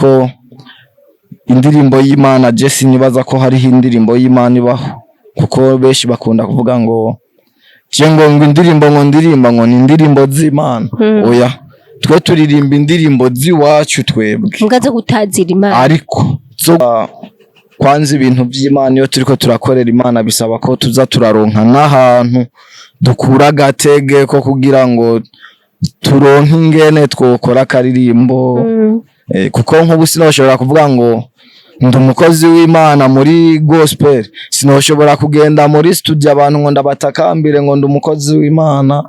kuko indirimbo y'Imana je sinibaza ko hariho indirimbo y'Imana ibaho, kuko benshi bakunda kuvuga ngo je ngo indirimbo ngo ndirimba ngo ni indirimbo z'Imana. Oya, twe turirimba indirimbo z'iwacu twebwe mugaze gutazira Imana, ariko kwanza ibintu by'Imana iyo turiko turakorera Imana bisaba ko tuza turaronka n'ahantu dukura agatege ko kugira ngo turonke ingene twokora akaririmbo. Kuko nk'ubu sinoshobora kuvuga ngo ndi umukozi w'Imana muri gospel, sinoshobora kugenda muri studio abantu ngo ndabatakambire ngo ndi umukozi w'Imana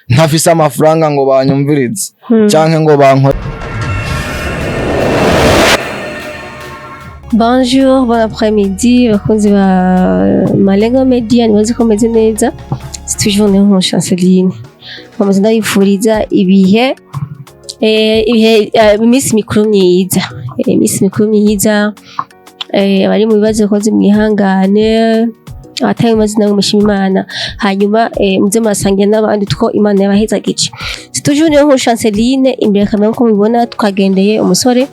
ntafise amafaranga ngo banyumvirize canke ngo bankore. Bonjour, bon après-midi, bakunzi ba MalengoMovieOfficial, nibaze ko meze neza. C'est toujours Néo Chanceline. Bamaze ndayifuriza ibihe iminsi mikuru myiza, iminsi mikuru myiza, abari mu bibazo koze mwihangane, ataye mazina y'umushima Imana, hanyuma muze murasangira n'abandi two Imana yabahezagije. C'est toujours Néo Chanceline, imbere kamera ko mubibona twagendeye umusore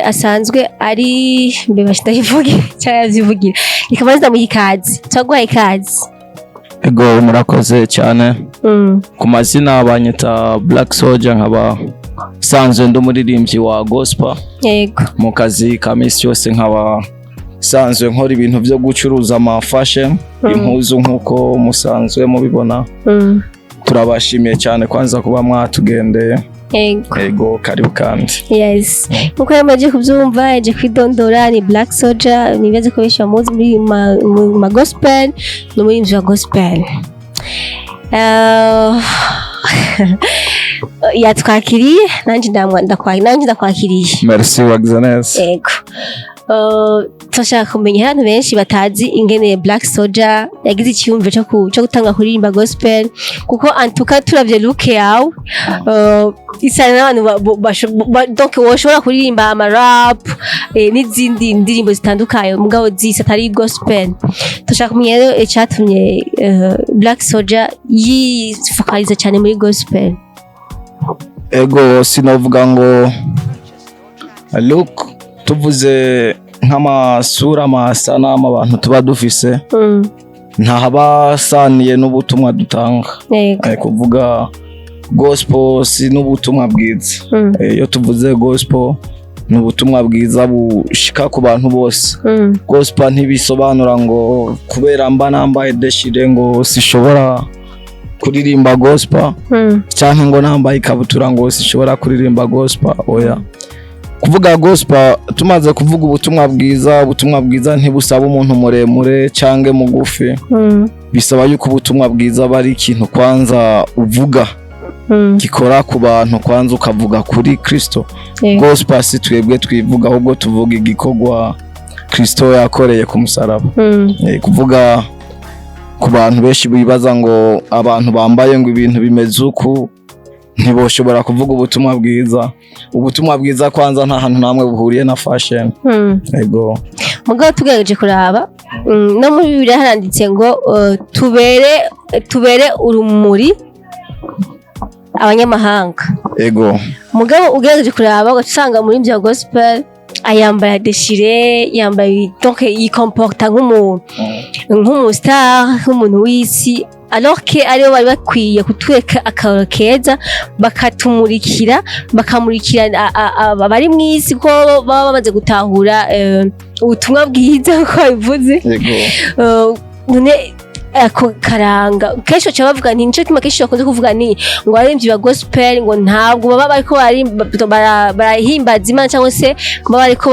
asanzwe ari mbebasha ndayivuge cyangwa yazivugira ikabaza mu ikazi twaguhaye ikazi. Ego murakoze cyane. Ku mazina abanyita Black Soldier, nkaba sanzwe ndumuririmbyi wa gospel. Yego. Mu kazi ka misi yose nkaba sanzwe nkora ibintu byo gucuruza ama fashion, impuzu nkuko musanzwe mubibona. Turabashimiye cyane kwanza kuba mwatugendeye. Ego karibu kandi. Yes. Nkuko yamaje kubyumva yaje kwidondora ni Black Soldier, nibaze ko bisha muzi muri ma gospel no muri wa gospel. Yatwakiriye nanjye ndakwakiriye. Merci Waxanes. Ego. Turashaka kumenya abantu benshi batazi ingene Black Soldier yagize icyumve cyo gutanga kuririmba gospel, kuko antuka turavye look yawe isana n'abantu donc woshobora kuririmba ama rap n'izindi ndirimbo zitandukanye mugabo zisa atari gospel. Turashaka kumenya rero icyatumye Black Soldier yifokaliza cyane muri gospel. Ego sinovuga ngo look, tuvuze nk'amasura amasanamu abantu tuba dufise ntahabasaniye n'ubutumwa dutanga. Kuvuga gospel si n'ubutumwa bwiza. Iyo tuvuze gospel ni ubutumwa bwiza bushika ku bantu bose. Gospel ntibisobanura ngo kubera mba nambaye deshire ngo sishobora kuririmba gospel, cyangwa ngo nambaye ikabutura ngo sishobora kuririmba gospel. Oya, kuvuga gospel tumaze kuvuga ubutumwa bwiza ntibusaba umuntu muremure canke mugufi. Bisaba yuko ubutumwa bwiza bari ikintu kwanza uvuga gikora ku bantu, kwanza ukavuga kuri Kristo. Gospel si twebwe twivuga, ahubwo tuvuga igikorwa Kristo yakoreye ku musaraba. Kuvuga ku bantu benshi bibaza ngo abantu bambaye ngo ibintu bimeze uku ntiboshobora kuvuga ubutumwa bwiza. Ubutumwa bwiza kwanza nta hantu namwe buhuriye na fashion. Ego mugabo tugereje kuraba no muri Bibiliya haranditse ngo tubere urumuri abanyamahanga. Ego mugabo ugereje kuraba ugasanga muri bya gospel ayambara deshire, yambaye donc yikomporta nk'umustar, nk'umuntu w'isi, alors que aribo bari bakwiye kutweka akaro keza, bakamurikira abari mw'isi ko baba bamaze gutahura ubutumwa bwiza ko bivuze. None ako karanga kesho cyabavuga nti nico kimakesho bakunze kuvuga ni ngo arimvyi ba gospel ngo ntabwo baba bariko barahimbaza Imana cyangwa se baba bariko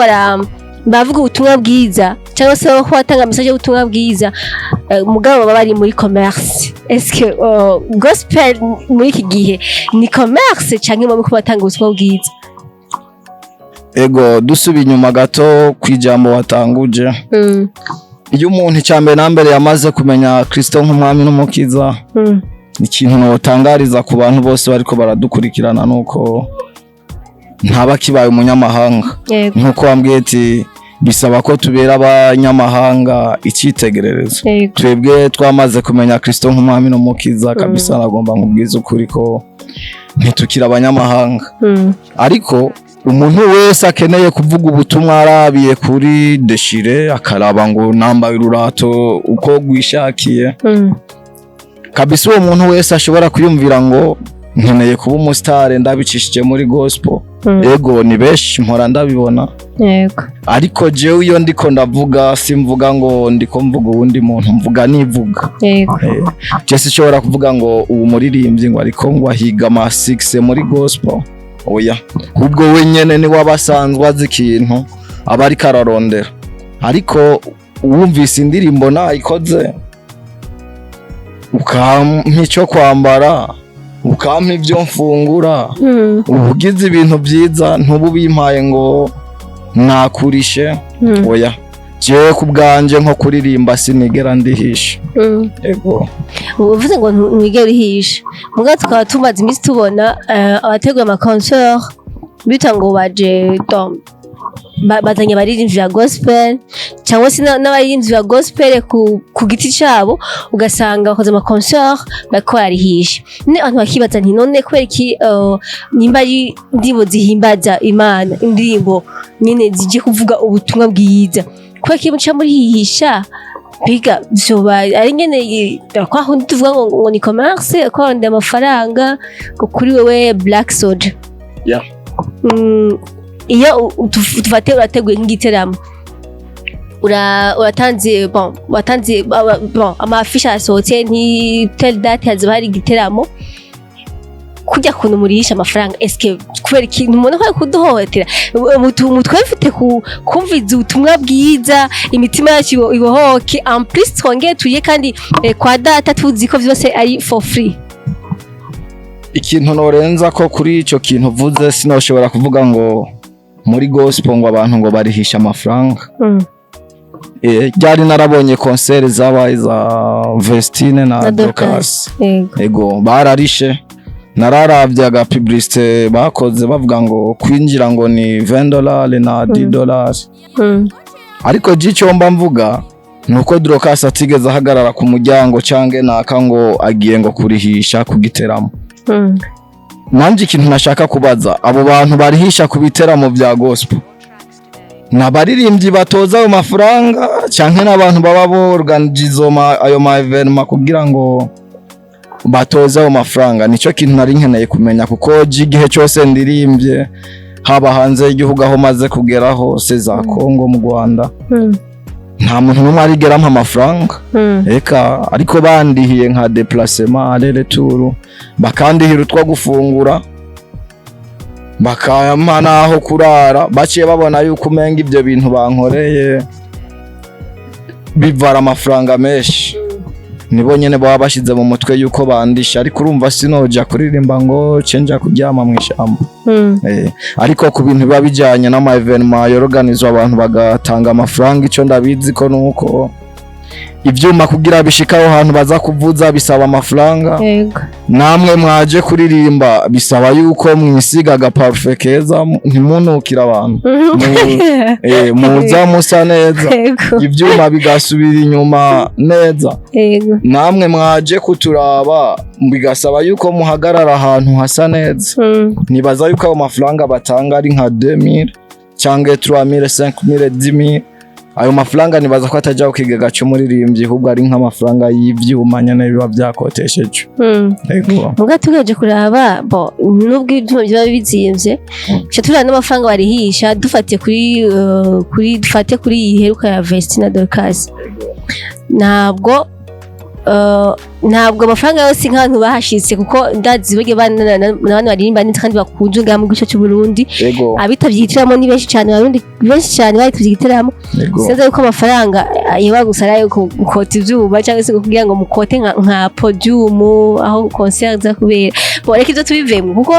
bavuga ubutumwa bwiza cyangwa se ko batanga message y'ubutumwa bwiza, mugabo baba bari muri commerce. Est-ce que gospel muri iki gihe ni commerce cyangwa baba ko batanga ubutumwa bwiza? Ego dusubi inyuma gato kwijambo watanguje. Iyo umuntu cyambere nambere yamaze kumenya Kristo nk'umwami n'umukiza, ikintu notangariza ku bantu bose bariko baradukurikirana nuko ntaba kibaye umunyamahanga. Nkuko wambwiye ati bisaba ko tubera abanyamahanga icyitegererezo. Twebwe twamaze kumenya Kristo nk'umwami n'umukiza kabisa, nagomba nkubwiza ukuri ko ntitukira abanyamahanga. Ariko umuntu wese akeneye kuvuga ubutumwa arabiye kuri Deshire akaraba ngo nambaye ururato uko gwishakiye kabisa uwo muntu wese ashobora kuyumvira ngo nkeneye kuba umustar ndabicishije muri gospel ego ni beshi mpora ndabibona yego ariko jewe iyo ndiko ndavuga simvuga ngo ndiko mvuga uwundi muntu mvuga nivuga yego Jesse ishobora kuvuga ngo ubu muririmbyi ngo ariko ngo ahiga ama 6 muri gospel oya ubwo wenyene ni wabasanzwe azi ikintu aba ari kararondera ariko wumvise indirimbo nayikoze ukampa icyo kwambara ukampa ibyo mfungura ubugize ibintu byiza ntububimpaye ngo nakurishe oya jewe kubwanje nko kuririmba sinigera ndihisha yego uvuze ngo ntigera urihisha muga tukaba tumaze iminsi tubona abateguye ama concert bita ngo baje bazanye abaririmbyi ba gospel cyangwa se n'abaririmbyi ba gospel ku giti cyabo ugasanga bakoze ama concert bariko barihisha abantu bakibaza nti none kubera iki nimba ari indirimbo zihimbaza Imana indirimbo nyene zije kuvuga ubutumwa bwiza kubera iki muca muri hihisha biga byoba ari nyene kwaho tuvuga ngo ni commerce ko ndi amafaranga kuri wewe Black Soldier iyo tufate urateguye nk'igiteramo uratanze watanze amafisha asohotse nti tel date hazaba hari igiteramo kujya kuntu murisha amafaranga eske kubera ikintu umuntu ko kuduhohotera mutwefite kumviza ubutumwa bwiza imitima yacu ibohoke en plus twongeye tuye kandi kwa data tuzi ko byose ari for free ikintu norenza ko kuri ico kintu uvuze sinoshobora kuvuga ngo muri gospel ngo abantu ngo barihisha amafaranga ryari narabonye concert zabaye za Vestine na Dorcas ego bararishe nararavye aga publicité bakoze bavuga ngo kwinjira ngo ni $20 na $10 ariko gico mba mvuga nuko Dorcas atigeze ahagarara ku muryango cange naka ngo agiye ngo kurihisha kugiteramo nanje ikintu nashaka kubaza abo bantu barihisha kubiteramo bya gospel nabaririmbyi batoza ayo mafaranga canke n'abantu baba borganize ayo ma evenement kugira ngo batoza ayo mafaranga nico kintu nari nkeneye kumenya kuko igihe cyose ndirimbye haba hanze y'igihugu aho maze kugeraho se za Kongo mu Rwanda nta muntu n'umwe arigeramo amafaranga eka ariko bandihiye nka déplacement aller retour bakandihira utwa gufungura bakayama naho kurara baciye babona yuko umenga ibyo bintu bankoreye bivara amafaranga menshi nibo nyene baba bashize mu mutwe yuko bandisha ariko urumva sinoja kuririmba ngo cenja kuryama mu ishamba ariko ku bintu biba bijanye n'ama evenement yorganizwa abantu bagatanga amafaranga ico ndabizi ko nuko ivyuma kugira bishikaho hantu baza kuvuza bisaba amafaranga namwe mwaje kuririmba bisaba yuko mwisiga ga parfait keza ntimunukira abantu muza musa neza ivyuma bigasubira inyuma neza namwe mwaje kuturaba bigasaba yuko muhagarara ahantu hasa neza nibaza yuko ayo mafaranga batanga ari nka 2000 cyangwa 3000 5000 10000 ayo mafaranga nibaza ko atajya ukigega cyo muririmbyi ahubwo ari nk'amafaranga y'ivyuma nyene biba byakotesheje muga tugeje kuraba nubwo ibyuma biba bizimvye cyo turana n'amafaranga barihisha dufate kuri iheruka ya Vestine na Dorcas ntabwo amafaranga yose nk'abantu bahashitse kuko ndazi bage n'abantu baririmba neza kandi bakunze ngaha mu gice cy'u Burundi abitavyitiramo ni benshi cyane abarundi benshi cyane barituvyiteramo sinzi yuko amafaranga yaba gusara yuko mukota ivyuma cyangwa se kugira ngo mukote nka podium aho concert za kubera reka ivyo tubivemo kuko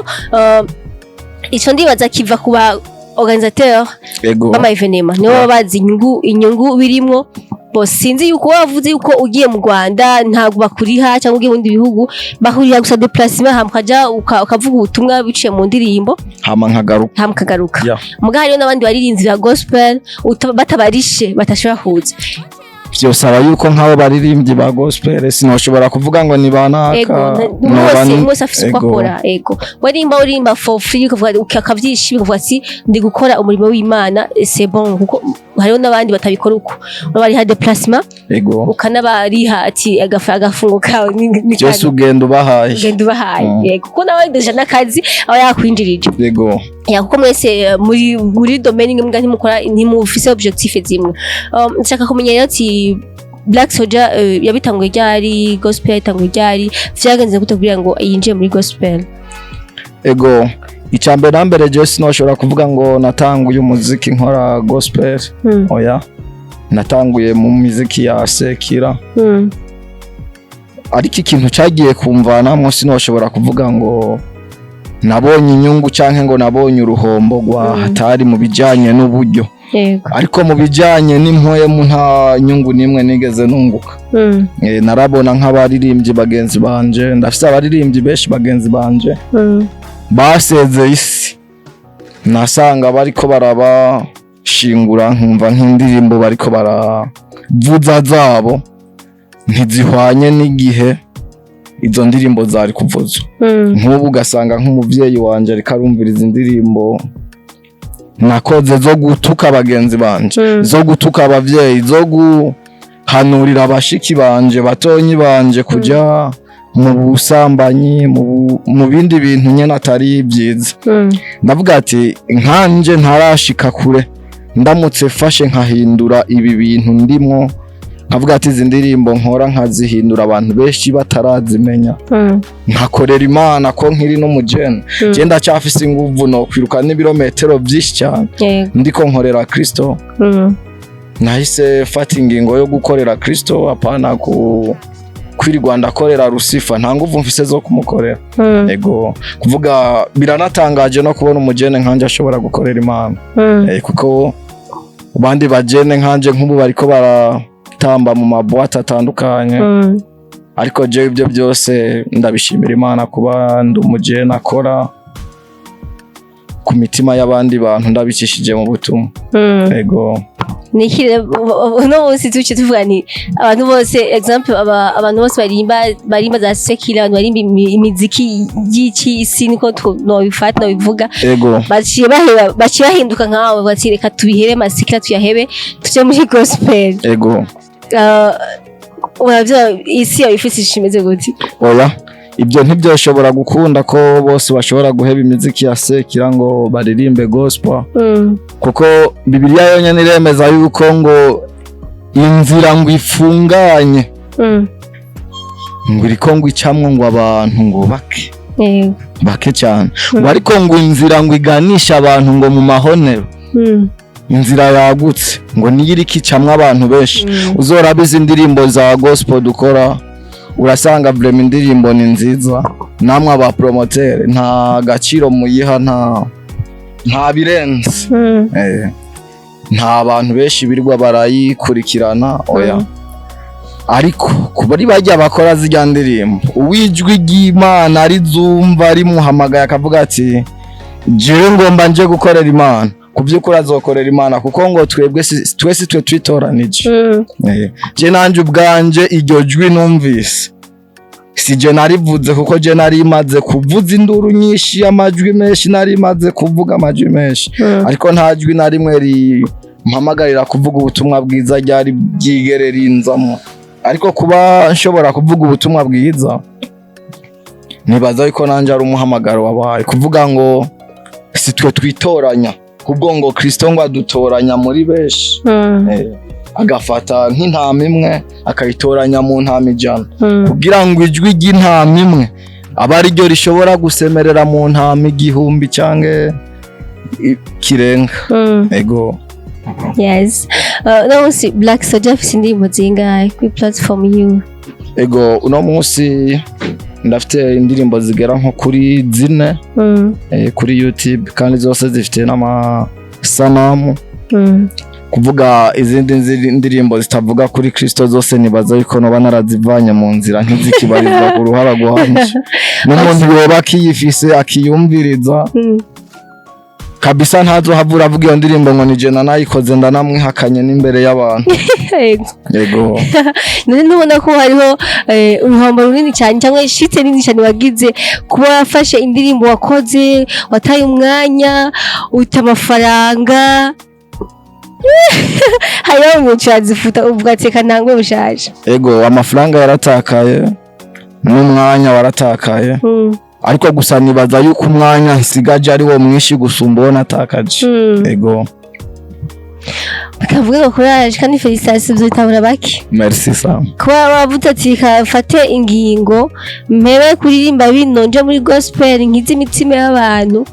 ico ndibaza kiva kuba organisateur b'ama evenement nibo babazi inyungu birimwo sinzi yuko wavuze yuko ugiye mu Rwanda ntago bakuriha cyangwa ugiye mu bindi bihugu bahurira gusa déplacement hamkaja ukavuga ubutumwa biciye mu ndirimbo hama nkagaruka muga hariyo n'abandi baririnzi ba gospel batabarishe batashobora kuza vyosaba yuko nk'abo baririmbyi ba gospel sinoshobora kuvuga ngo ni banaka mwese afise uko akora ego urimba for free ukavyishimira ukavuga ati ndi gukora umurimo w'Imana c'est bon kuko hariho n'abandi batabikora uko bari ha déplacement ukanabariha ati agafungo kawe byose ugenda ubahaye yego kuko nawe deja n'akazi aba yakwinjirije yego kuko mwese muri domaine imwe ntimukora ntimufise objectif zimwe nshaka kumenya rero ati Black Soldier yabitanguye ryari gospel yatanguye ryari vyagenze gute kugira ngo yinjiye muri gospel ego icambere nambere je sinoshobora kuvuga ngo natanguye umuziki nkora gospel oya natanguye mu muziki ya sekira ariko ikintu cagiye kumvanamwo sinoshobora kuvuga ngo nabonye inyungu canke ngo nabonye uruhombo rwa hatari mu bijanye n'uburyo ariko mu bijanye n'impoye mu nta nyungu nimwe nigeze nunguka narabona nk'abaririmbyi bagenzi banje ndafise abaririmbyi benshi bagenzi banje baseze isi nasanga bariko barabashingura nkumva nk'indirimbo bariko baravuza zabo ntizihwanye n'igihe izo ndirimbo zari kuvuzwa nk'ubu ugasanga nk'umuvyeyi wanje ariko arumviriza indirimbo nakoze zo gutuka bagenzi banje zo gutuka abavyeyi zo guhanurira abashiki banje batonyi banje kuja mu busambanyi mu bindi bintu nyene atari byiza ndavuga ati nkanje ntarashika kure ndamutse fashe nkahindura ibi bintu ndimwo nkavuga ati izi ndirimbo nkora nkazihindura abantu benshi batarazimenya nkakorera Imana ko nkiri n'umujene je ndacyafise inguvu no kwiruka n'ibirometero byinshi cyane ndiko nkorera Kristo nahise fata ingingo yo gukorera Kristo apana kwirirwa ndakorera Rusifa nta nguvu mfise zo kumukorera ego kuvuga biranatangaje no kubona umujene nkanje ashobora gukorera Imana kuko bandi bajene nkanje nk'ubu bariko baratamba mu mabwata atandukanye ariko je ibyo byose ndabishimira Imana kuba ndi umujene akora ku mitima y'abandi bantu ndabicishije mu butumwa ego nikire no bose tuce tuvuga ni abantu bose example abantu bose barimba za sekira abantu barimba imiziki y'iki isi niko no bifata no bivuga baciye bahinduka nkawe bati reka tubihere masikira tuyahebe tuje muri gospel ego uravyo isi yabifise ishimeze gute oya ibyo ntibyoshobora gukunda ko bose bashobora guheba imiziki ya sekira ngo baririmbe gospel kuko Bibiliya yonyene iremeza yuko ngo inzira ngo ifunganye ngo iriko ngo icamwo ngo abantu ngo bake cyane ariko ngo inzira ngo iganisha abantu ngo mu mahonero inzira yagutse ngo niyiriki icamwo abantu benshi uzorabiza indirimbo za gospel dukora urasanga vraiment indirimbo ni nziza namwe aba promoter nta gaciro muyiha nta birenze nta abantu benshi birirwa barayikurikirana oya ariko kubari bajya bakora zijya ndirimbo uwijwi ry'Imana rizumva ari muhamagaye akavuga ati jewe ngomba nje gukorera Imana kuvyukuri azokorera Imana kuko ngo twese twe twitoranije je nanje ubwanje iryo jwi numvise si je narivuze kuko je nari maze kuvuza induru nyinshi amajwi menshi nari maze kuvuga amajwi menshi ariko nta jwi na rimwe mpamagarira kuvuga ubutumwa bwiza ryari byigerera inzamo ariko kuba nshobora kuvuga ubutumwa bwiza nibaza yuko nanje ari umuhamagaro wabaye kuvuga ngo si twe twitoranya kubwo ngo Kristo ngo adutoranya muri benshi agafata nk'intama imwe akayitoranya mu ntama ijana kugira ngo ijwi ry'intama imwe aba ari ryo rishobora gusemerera mu ntama igihumbi cyangwa kirenga ego yes no si Black Soldier afite indirimbo zingahe kuri platform you ego uno munsi ndafite indirimbo zigera nko kuri 4 kuri YouTube kandi zose zifite n'amasanamu kuvuga izindi ndirimbo zitavuga kuri Kristo zose nibaza yuko no banarazivanye mu nzira ntizikibarizwa ku ruhara guhanje n'umuntu yoba akiyifise akiyumviriza kabisa ntazo havura avuga iyo ndirimbo ngo nije nanayikoze ndanamwihakanye n'imbere y'abantu. Yego. None nubona ko hariho uruhombo runini cyane cyangwa ishite nini cyane wagize kuba wafashe indirimbo wakoze wataye umwanya uta amafaranga hayo mucazifuta uvuga ati kanangwe bushaje. Yego amafaranga yaratakaye n'umwanya waratakaye. Ariko gusa nibaza yuko umwanya nsigaje ari wo mwinshi gusumba wo natakaje. Yego. Bakavuga ko courage kandi félicitations bitabura baki. Merci Sam. Kwa wavuze ati kafate ingingo mpewe kuririmba bino nje muri gospel nkizi imitima y'abantu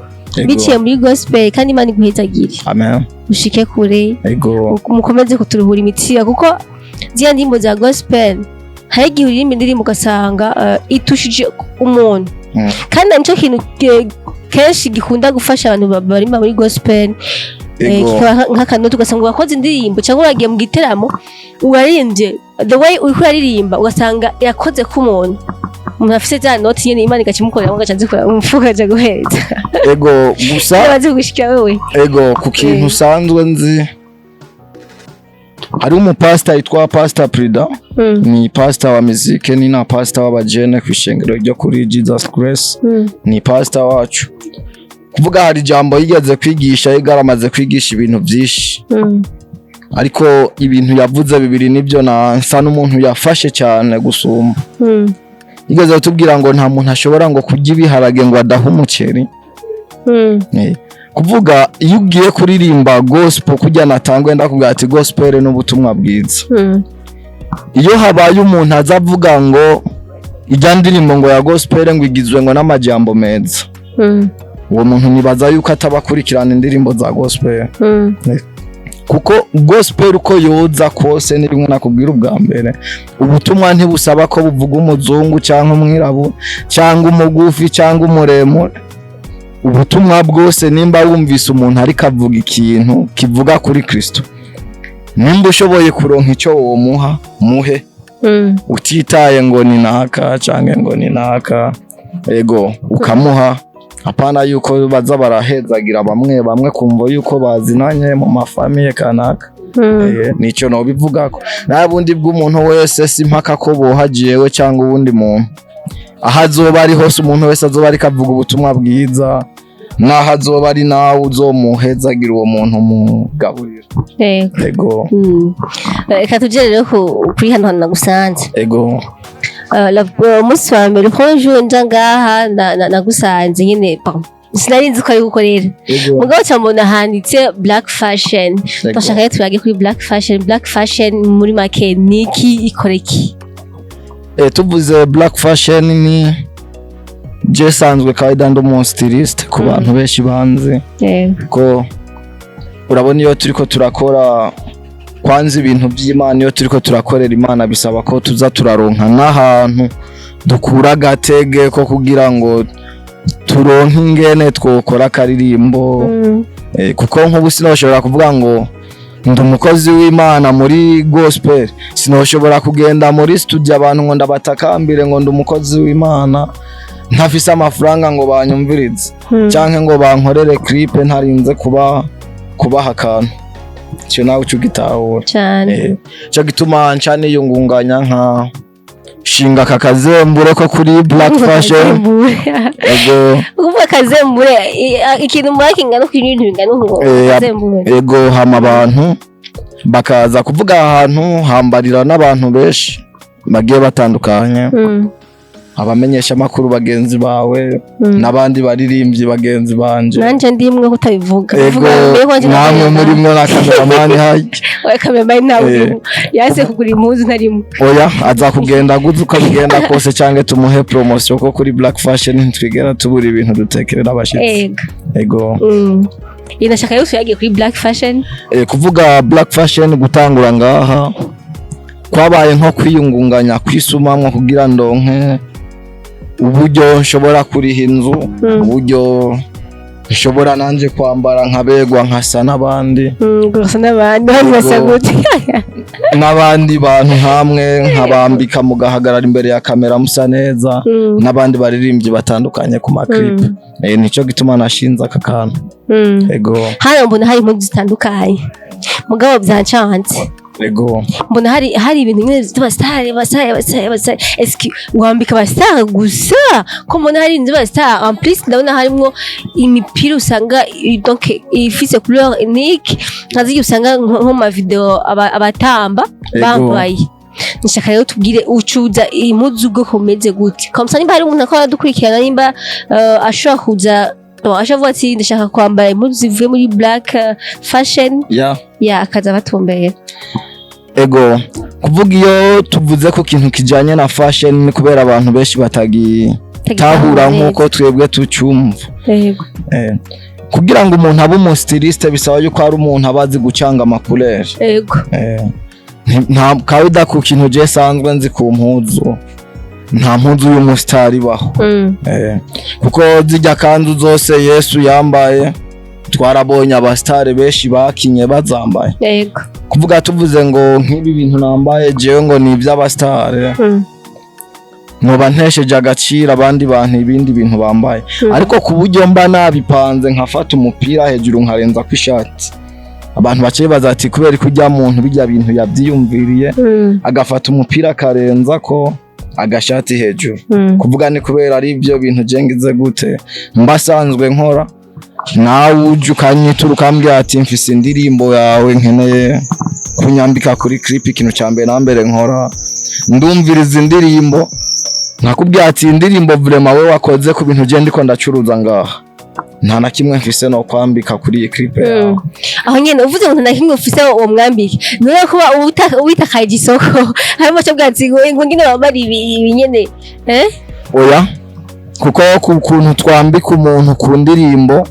biciye muri gospel kandi Imana iguhezagire. Amen. Ushike kure. Yego. Mukomeze kuturuhura imitima kuko ziya ndimbo za gospel hari igihe uririmba indirimbo ugasanga itushije umuntu. Kandi nico kintu kenshi gikunda gufasha abantu barimba muri gospel. Nk'akantu tugasanga wakoze indirimbo cyangwa uragiye mu giteramo urarimbye the way uri kuririmba ugasanga yakoze ku muntu afite za note nyene Imana igacimukorera ngo gacanze kora umufuka aje guhereza. Ego gusa bazi gushika wewe. Ego ku kintu usanzwe nzi hari umupastor yitwa Pastor Prida. Ni pastor wa muzike ni na pastor w'abajene kwishengero ryo kuri Jesus Grace. Ni pastor wacu. Kuvuga hari jambo yigeze kwigisha yigaramaze kwigisha ibintu byinshi. Ariko ibintu yavuze bibiri nibyo nsa n'umuntu yafashe cyane gusumba. Yigeze kutubwira ngo nta muntu ashobora ngo kurya ibiharage ngo adaha umuceri. Kuvuga iyo ugiye kuririmba gospel kujya natangwe ndakubwira ati gospel n'ubutumwa bwiza. Iyo habaye umuntu azavuga ngo ijya ndirimbo ngo ya gospel ngo igizwe ngo n'amajambo meza. Uwo muntu nibaza yuko atabakurikirana indirimbo za gospel. Kuko gospel uko yoza kose ni rimwe nakubwira ubwa mbere ubutumwa ntibusaba ko buvuga umuzungu cyangwa umwirabo cyangwa umugufi cyangwa umuremure. Ubutumwa bwose nimba wumvise umuntu ari kavuga ikintu kivuga kuri Kristo nimba ushoboye kuronka icyo uwo muhe utitaye ngo ni naka cyangwa ngo ni naka. Ego ukamuha apana yuko baza barahezagira bamwe kumva yuko bazinanye mu mafamiye kanaka. Nico no bivugako nabundi bw'umuntu wese simpaka ko bohagiyewe cyangwa ubundi muntu ahazoba ari hose umuntu wese azoba ari kavuga ubutumwa bwiza naho azoba ari nawe uzomuhezagira uwo muntu mugaburira. Ego. Reka tujye rero kuri hano nagusanze. Ego. Umunsi wa mbere bonjour njangaha nagusanze nyine sinari nzi ko ari gukorera mugabo cyambona handitse black fashion. Twashaka turage kuri black fashion muri make niki ikoreki. Tuvuze black fashion ni je sanzwe kaida ndo mon stylist ku bantu benshi banze ko urabona iyo turiko turakora kwanza ibintu by'Imana iyo turiko turakorera Imana bisaba ko tuza turaronka n'ahantu dukura gatege ko kugira ngo turonke ingene twokora karirimbo. Kuko nk'ubu sinoshobora kuvuga ngo ndi umukozi w'Imana muri gospel sinoshobora kugenda muri studio abantu ngo ndabatakambire ngo ndi umukozi w'Imana ntafise amafaranga ngo banyumvirize canke ngo bankorere clip ntarinze kubaha akantu. Cyo nawe ucugitahura cyane. Cyo gituma ncane yungunganya nka shinga kakazembure ko kuri black fashion. Ego kuvuga kazembure ikintu mwakinga no kwintu bingana ngo kazembure. Ego hama abantu bakaza kuvuga ahantu hambarira n'abantu benshi bagiye batandukanye. Abamenyesha makuru bagenzi bawe nabandi baririmbyi bagenzi banje nanje ndimwe kutabivuga namwe muri mwe nakameraman hayi kameraman nawe yase kugura impuzu ntarimo oya aza kugenda guza ukabigenda kose cyangwa tumuhe promotion ko kuri black fashion twigera tubura ibintu dutekerera abashitsi. Ego. Inashaka yose yagiye kuri black fashion. Kuvuga black fashion gutangura ngaha kwabaye nko kwiyungunganya kwisumamwe kugira ndonke uburyo nshobora kuriha inzu uburyo nshobora nanje kwambara nkabegwa nkasa n'abandi gusa n'abandi basa gute n'abandi bantu hamwe nkabambika mugahagarara imbere ya kamera musa neza n'abandi baririmbyi batandukanye ku clip nico gituma nashinze aka kantu ego hano mbona hari impunzi zitandukanye mugabo byancanze ego mbona hari ibintu nyine basitari eski wambika basitari gusa ko mbona hari inzu basitari en plus ndabona harimo imipira usanga donc ifise couleur unique nkazi usanga nko ma video abatamba bambaye nshaka rero tubwire ucuza impuzu bwo komeze gute komsa nimba hari umuntu akora dukurikirana nimba ashobora kuza ashavuga ati ndashaka kwambara impuzu zivuye muri black fashion akaza batumbeye ego kuvuga iyo tuvuze ko kintu kijanye na fashion kubera abantu benshi batagitahura nkuko twebwe tucumva ego kugira ngo umuntu abe umu styliste bisaba yuko ari umuntu abazi gucanga amacouleur ego nta kawida ku kintu je sanzwe nzi ku mpuzu nta mpuzu y'umusitari baho kuko zijya kanzu zose Yesu yambaye twarabonye abastare benshi bakinye bazambaye yego kuvuga tuvuze ngo nk'ibi bintu nambaye jewe ngo ni iby'abastare nkoba ntesheje agaciro abandi bantu ibindi bintu bambaye ariko ku buryo mba nabipanze nkafata umupira hejuru nkarenza ku ishati abantu baciye bazati kubera kujya muntu bijya bintu yabyiyumviriye agafata umupira karenza ko agashati hejuru kuvuga ni kubera ari ibyo bintu jengize gute mbasanzwe nkora nawe uje ukanyitura ukambwira ati mfise indirimbo yawe nkeneye kunyambika kuri clip ikintu cyambere nambere nkora ndumviriza indirimbo nakubwira ati indirimbo vraiment we wakoze ku bintu je ndiko ndacuruza ngaha nta na kimwe mfise no kwambika kuri iyi clip yawe aho nyene uvuze ngo nta kimwe ufise uwo mwambike none kuba ubitakaye isoko harimo cyo bwatsi ngo ngine bambari ibi nyene oya kuko kuntu twambika umuntu ku indirimbo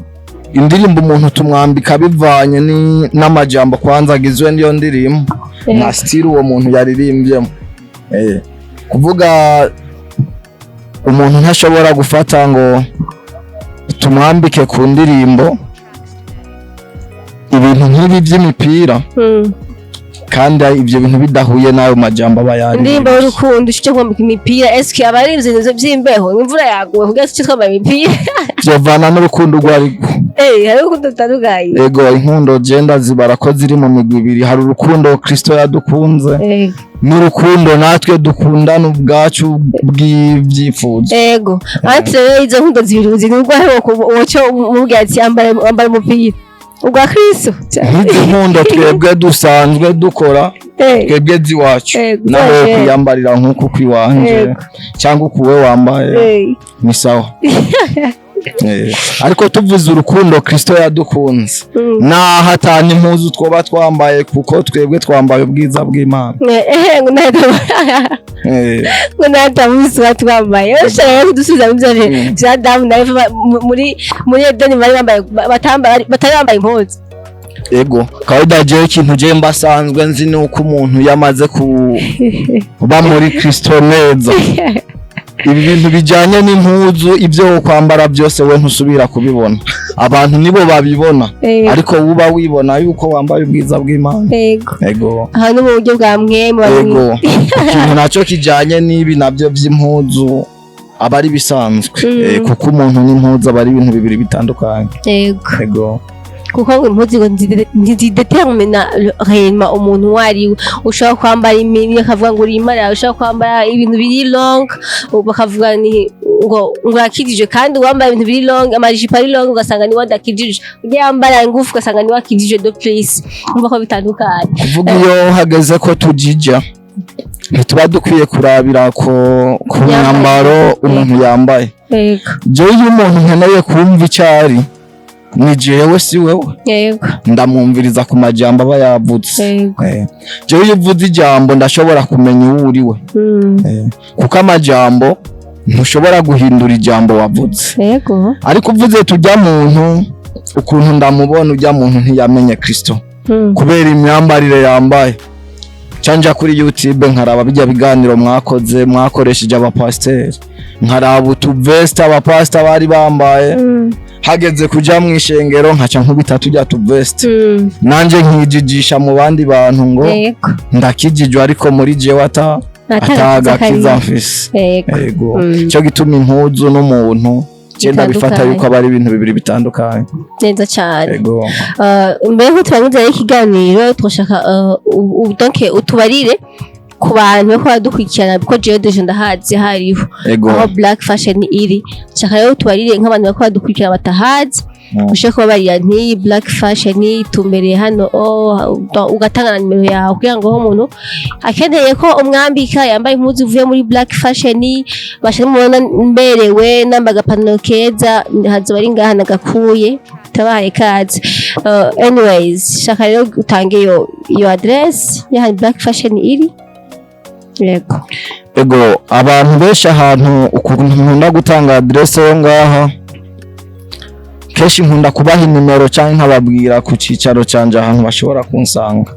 umuntu tumwambika bivanye n'amajambo kwanza agizwe n'iyo ndirimbo na style uwo muntu yaririmbyemo kuvuga umuntu ntashobora gufata ngo tumwambike ku ndirimbo ibintu nk'ibi by'imipira kandi ibyo bintu bidahuye nayo majambo abayari ndirimbo y'urukundo ushike kwambika imipira eski abarimvye nizo by'imbeho imvura yaguye kugira cyo twambaye imipira byovana n'urukundo rwariko hari urukundo rutandukanye ego inkundo genda zibara ko ziri mu migwi ibiri hari urukundo Kristo yadukunze n'urukundo natwe dukundana ubwacu bw'ibyifuzo ego ati izo nkundo zibiri uzi nubwo woco umubwira ati ambara umupira ubwa Kristo inkundo twebwe dusanzwe dukora twebwe ziwacu nawe kwiyambarira nk'uko kwiwanje cyangwa kuwe wambaye ni sawa ariko tuvuze urukundo Kristo yadukunze naho atani impuzu twoba twambaye kuko twebwe twambaye ubwiza bw'Imana ngo natamuzi twambaye ushaka kudusubiza muvyo bya damu nawe muri Edeni batambambaye impuzu ego kawaida je ikintu je mbasanzwe nzi nuko umuntu yamaze kuba muri Kristo neza ibi bintu bijanye n'impuzu ibyo kwambara byose we ntusubira kubibona abantu nibo babibona ariko uba wibona yuko wambaye ubwiza bw'Imana ego aha no mu buryo bwa mwemwe ego ikintu naco kijanye n'ibi nabyo by'impuzu abari bisanzwe kuko umuntu n'impuzu abari ibintu bibiri bitandukanye ego kuko impuzu ntizidetermina réellement umuntu wari ushaka kwambara imini akavuga ngo uri imara ushaka kwambara ibintu biri long bakavuga ni ngo akidije kandi wambaye ibintu biri long amajipo ari long ugasanga ni wadakidije ugiye yambara ingufu ugasanga ni wakidije de plus umva ko bitandukanye kuvuga iyo hageze ko tujija ntituba dukwiye kurabira ku myambaro umuntu yambaye jewe iyo umuntu nkeneye kumva icyari ni jewe si wewe ndamwumviriza ku majambo aba yavutse jewe iyo uvuze ijambo ndashobora kumenya uwo uriwe kuko amajambo ntushobora guhindura ijambo wavutse ariko uvuze tujya muntu ukuntu ndamubona ujya muntu ntiyamenye Kristo kubera imyambarire yambaye canja kuri YouTube nkaraba bijya biganiro mwakoresheje abapasteri nkaraba utuvesta abapasta bari bambaye hageze kuja mu ishengero nkaca nkubita tujya tuvest nanje nkijijisha mu bandi bantu ngo ndakijijwe ariko muri jewe ataga kizamfise yego cyo gituma impuzu n'umuntu cyenda bifata yuko abari ibintu bibiri bitandukanye neza cyane mbere ko tubanguze ikiganiro twashaka donc utubarire ku bantu ko badukurikirana kuko jewe deje ndahazi hariho aho black fashion iri cyaka rero tubarire nk'abantu bako badukurikirana batahazi ushaka kubabarira nti black fashion itumbereye hano ugatanga na nimero yawe kugira ngo umuntu akeneye ko umwambika yambaye impuzu uvuye muri black fashion bashaka mubona mberewe nambaga pantalo keza hazo bari ngaha nagakuye tabaye kazi anyways shaka rero utange yo address ya black fashion iri ego abantu benshi ahantu ukuntu nkunda gutanga adresse yo ngaha keshi nkunda kubaha nimero cyangwa nkababwira ku cicaro canje ahantu bashobora kunsanga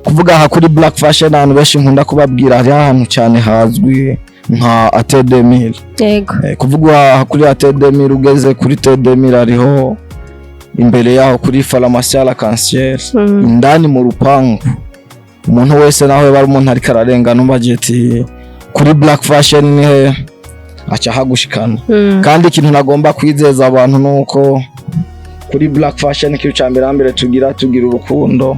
kuvuga aha kuri black fashion ahantu benshi nkunda kubabwira ari ahantu cyane hazwi nka Atedemir kuvuga aha kuri Atedemir ugeze kuri Tedemir ariho imbere yaho kuri pharmacie la Cancer indani mu rupangu umuntu wese naho bari umuntu ari kararenga n'ubageti kuri black fashion ni acha hagushikana kandi ikintu nagomba kwizeza abantu nuko kuri black fashion cyo cyambere tugira urukundo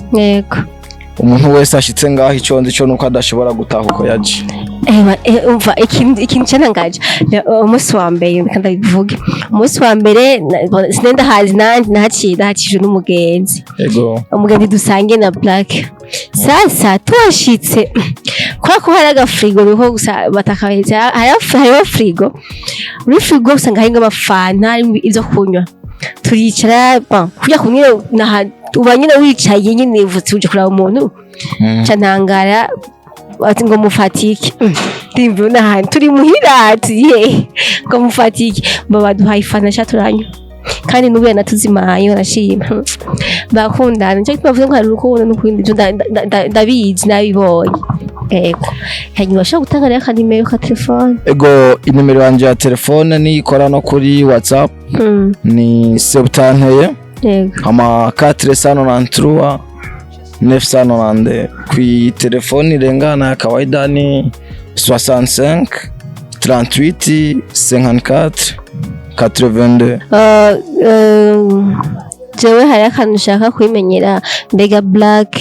umuntu wese ashitse ngaho iconze cyo nuko adashobora gutaha uko yaje umva ikintu cyanangaje umunsi wa mbere kandi bivuge umunsi wa mbere sinenda hazi nandi nahakije n'umugenzi umugenzi dusange na black sasa twashitse ko hari agafrigo niho gusa batakabeza hariho frigo muri frigo usanga hari amafanta ibyo kunywa turicara kujya kumwe uba nyine wicaye nyine uvutse uje kuraba umuntu cyantangara ati ngo mufatike ndimva n'ahantu turi muhirati ngo mufatike baduhaye ifana shaturanywa kandi n'ubuye natuzimaye barashima bakundana cyo bavuze ngo hari urukundo n'ukundi ndabizi nabibonye hanyuma bashaka gutanga rero nimero ka telefone inimero yanje ya telefone ni ikora no kuri WhatsApp ni 70 ama 493 990 kwi telefone irengana ya kawaida ni 65 38 54 82 jewe hari akantu ushaka kwimenyera mbega black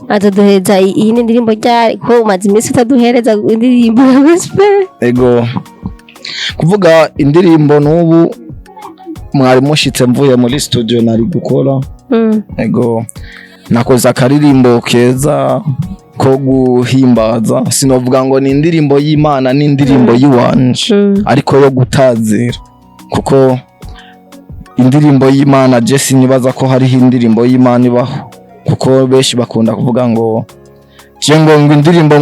ataduhereza iyi ndirimbo ryari ko umaze iminsi utaduhereza indirimbo ya gospel kuvuga indirimbo n'ubu mwari mushitse mvuye muri studio nari gukora nakoze akaririmbo keza ko guhimbaza sinovuga ngo ni indirimbo y'Imana ni indirimbo yiwanje ariko yo gutazira kuko indirimbo y'Imana je sinibaza ko hari indirimbo y'Imana ibaho kuko benshi bakunda kuvuga ngo ngo indirimbo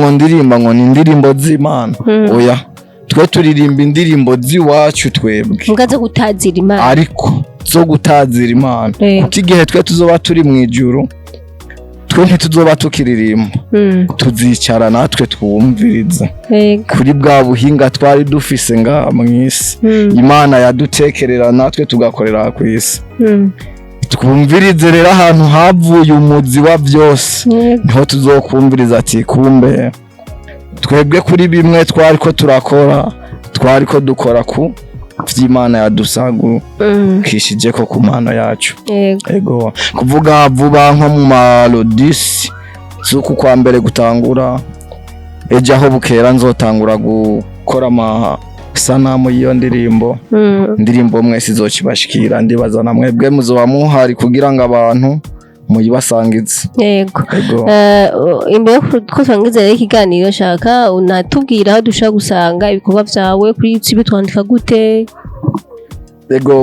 ngo ni indirimbo z'Imana oya twe turirimba indirimbo z'iwacu twebwe mugaze gutazira Imana ariko zo gutazira Imana kuko igihe twe tuzoba turi mu ijuru twe ntituzoba tukiririmba tuzicara natwe twumviriza kuri bwa buhinga twari dufise nga mwisi Imana yadutekerera natwe tugakorera ku isi twumvirize rero ahantu havuye umuzi wa byose niho tuzokumviriza ati kumbe twebwe kuri bimwe twari ko turakora twari ko dukora ku vy'Imana yadusagu kishije ko ku mano yacu kuvuga vuba nko mu malodisi zuku kwa mbere gutangura ejo aho bukera nzotangura gukora sanamu y'iyo ndirimbo mwese izokibashikira ndibaza na mwebwe muzoba muhari kugira ngo abantu muyibasangize imbere ko twangize rero ikiganiro shaka unatubwira aho dushaka gusanga ibikorwa byawe kuri YouTube twandika gute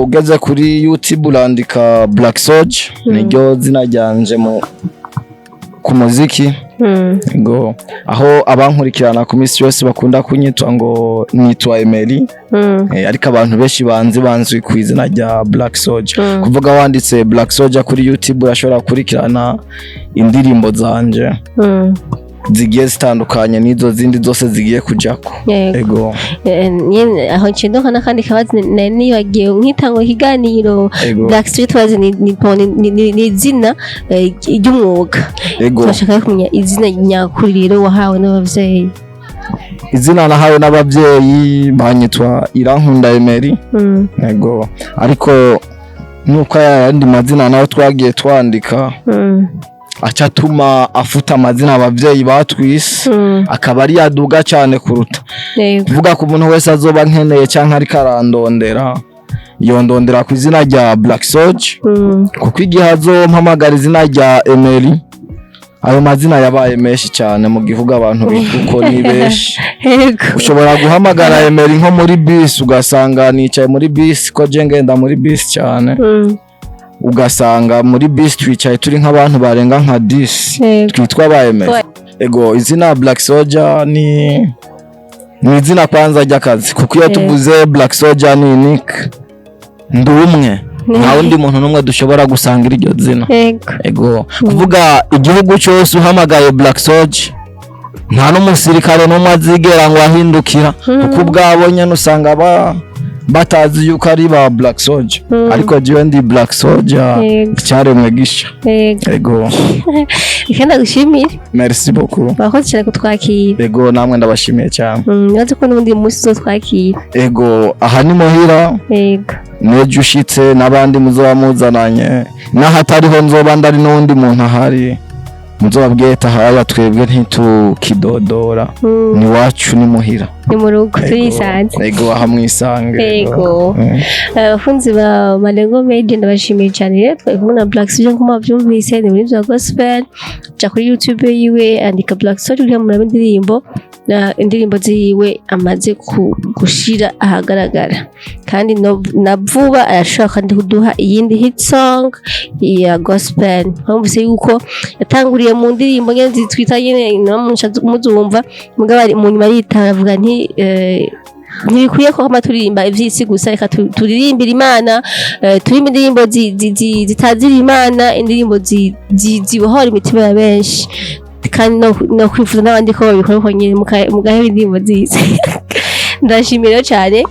ugeze kuri YouTube urandika Black Soldier niryo zina ryanje ku muziki aho abankurikirana ku misi yose bakunda kunyitwa ngo nitwa Emery ariko abantu benshi banzwi ku izina rya Black Soldier kuvuga wanditse Black Soldier kuri YouTube urashobora kurikirana indirimbo zanje zigiye zitandukanye n'izo zindi zose zigiye kujako. Ego nyene aho ncindo kana kandi kabazi nibagiye nk'itango kiganiro Black Street wazi ni izina ry'umwuga. Turashaka kumenya izina nyakuri rero wahawe n'abavyeyi. Izina nahawe n'abavyeyi banyitwa Irankunda Emery. Ego ariko nuko ayandi mazina naho twagiye twandika acatuma afuta amazina abavyeyi batwise akaba ari yaduga cyane kuruta kuvuga ku muntu wese azoba nkeneye canke ari karandondera yondondera ku izina rya Black Soldier kuko igihe azompamagara izina rya Emery ayo mazina yabaye menshi cyane mu gihugu abantu bituko ni benshi. Ushobora guhamagara Emery nko muri bus ugasanga nicaye muri bus ko je ngenda muri bus cyane ugasanga muri bus twicaye turi nk'abantu barenga nka 10 twitwa ba Emery. Ego izina Black Soldier ni izina kwanza ry'akazi kuko iyo tuvuze Black Soldier ni unique ndumwe nta wundi muntu numwe dushobora gusangira iryo zina. Ego kuvuga igihugu cyose uhamagaye Black Soldier nta n'umusirikare n'umwe azigera ngo ahindukira kuko ubwabonye nusanga batazi yuko ari ba Black Soldier ariko jewe ndi Black Soldier cyaremwe gisha. Ego ikenda gushimira. Merci beaucoup bakoze cyane kutwakira. Ego namwe ndabashimiye cyane. Nazo ko n'undi munsi zo twakira. Ego aha ni muhira. Ego nejo ushitse nabandi muzoba muzananye nahatariho nzoba ndari n'undi muntu ahari muzobabwiye tahaya twebwe ntitukidodora ni wacu ni muhira ni mu rugo turisanze. Ego aha mwisange. Ego abafunzi ba Malengo Media ndabashimiye cyane. Twari kumwe na Black Soldier nk'uko babyumvise ni muri gospel ja kuri YouTube yiwe andika Black Soldier uri mu indirimbo na indirimbo ziwe amaze gushira ahagaragara kandi na vuba arashaka kandi kuduha iyindi hit song ya gospel. Mwumvise yuko yatanguriye mu ndirimbo nyene zitwita nyene namusha muzumva mugabo mu nyuma yitavuga nti ntibikwiye ko amaturirimba ivyisi gusa reka turirimbira Imana turimba indirimbo zitazira Imana indirimbo zibohora imitima ya benshi kandi no kwifuza n'abandi ko babikora ko nyine mugahera indirimbo nziza. Ndashimira cyane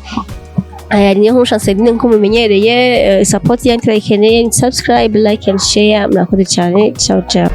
aya niyo nkuru Chanceline nko mumenyereye support yanyu turayikeneye subscribe like and share murakoze cyane ciao ciao.